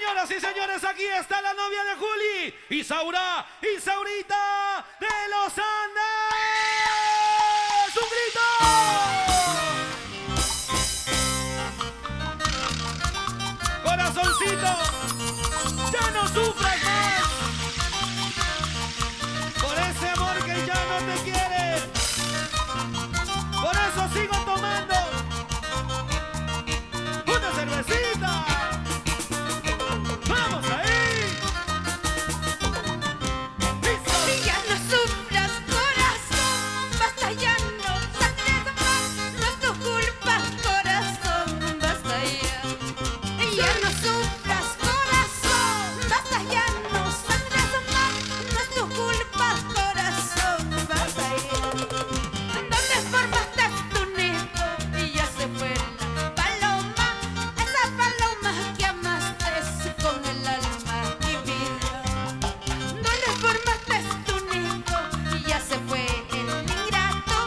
Señoras y señores, aquí está la novia de Juli, Isaura, Isaurita de los Andes. ¡Un grito! Corazoncito, ya no sufras más por ese amor que ya no te quiere. Por eso sigo tomando una cervecita. ¡Vamos ahí! ¡Listo! Ya no sufras, corazón, basta, ya no sangres más, no es tu culpa, corazón, basta ya. Ya no sufras, corazón, basta, ya no sangres más, no es tu culpa, corazón, basta ya. ¿Dónde formaste tu nido? Y ya se fue la paloma, esa paloma que amaste con el alma y vida. ¿Dónde formaste tu nido? Y ya se fue el ingrato,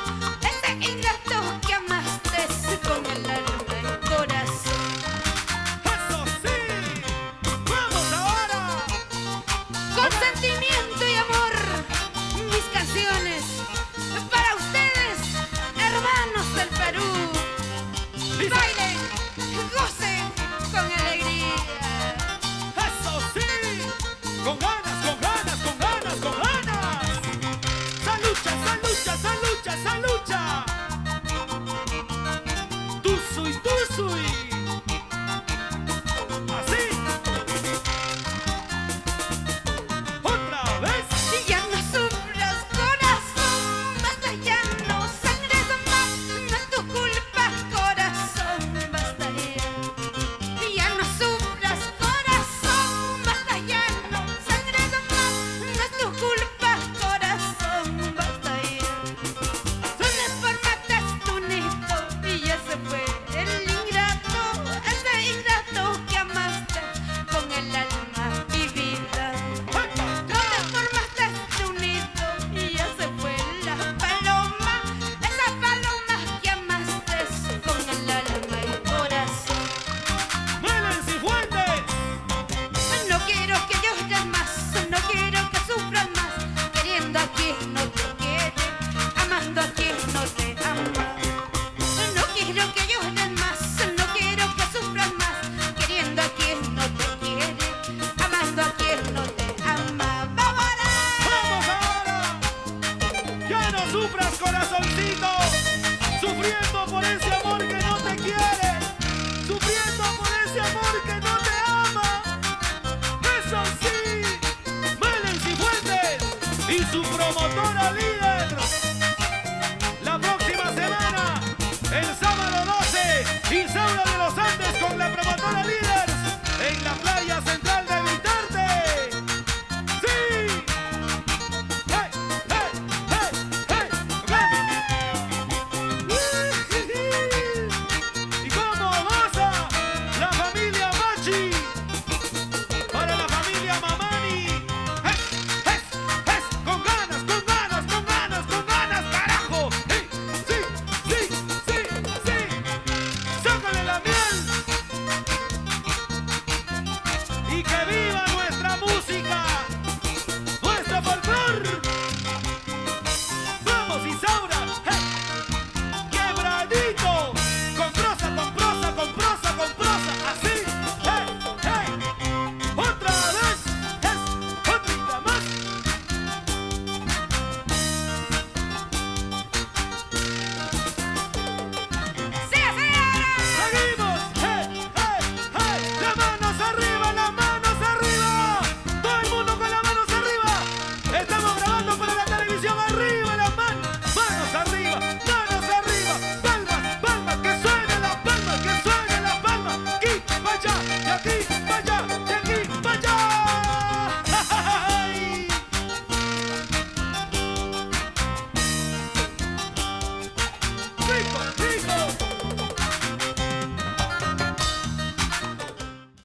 ese ingrato que amaste con el alma y corazón. ¡Eso sí! ¡Vamos ahora! Con sentimiento y amor, mis canciones para ustedes, hermanos del Perú. ¡Listo! Bailen, gocen con alegría. ¡Eso sí! ¡Con ganas, con ganas, con ganas, con ganas! ¡Salucha, salucha, salucha, salucha! ¡Tusui, tusui! ¡Así! ¡Otra vez! Ya no sufras, corazón, basta, ya no sangres más, no es tu culpa, corazón, basta ya. Ya no sufras, corazón, basta, ya no sangres más, no es tu culpa, corazón, basta ya. ¿Dónde formaste tu nido? Y ya se fue el ingrato, ese ingrato que amaste con el alma y vida. ¿Dónde formaste tu nido? Y ya se fue la paloma, esa paloma que amaste con el alma y corazón. ¡Muelen Cifuentes! No quiero que llores más, no quiero que sufras más, queriendo a quien no te quiere, amando a quien no te ama. No quiero que llores más, no quiero que sufras más, queriendo a quien no te quiere, amando a quien no te ama. ¡Vámonos! ¡Vamos ahora! ¡Ya no sufras, corazoncito! Sufriendo por ese amor que no te quiere. Sufriendo por ese amor que no te ama. ¡Eso sí! ¡Muelen Cifuentes! Y su promotora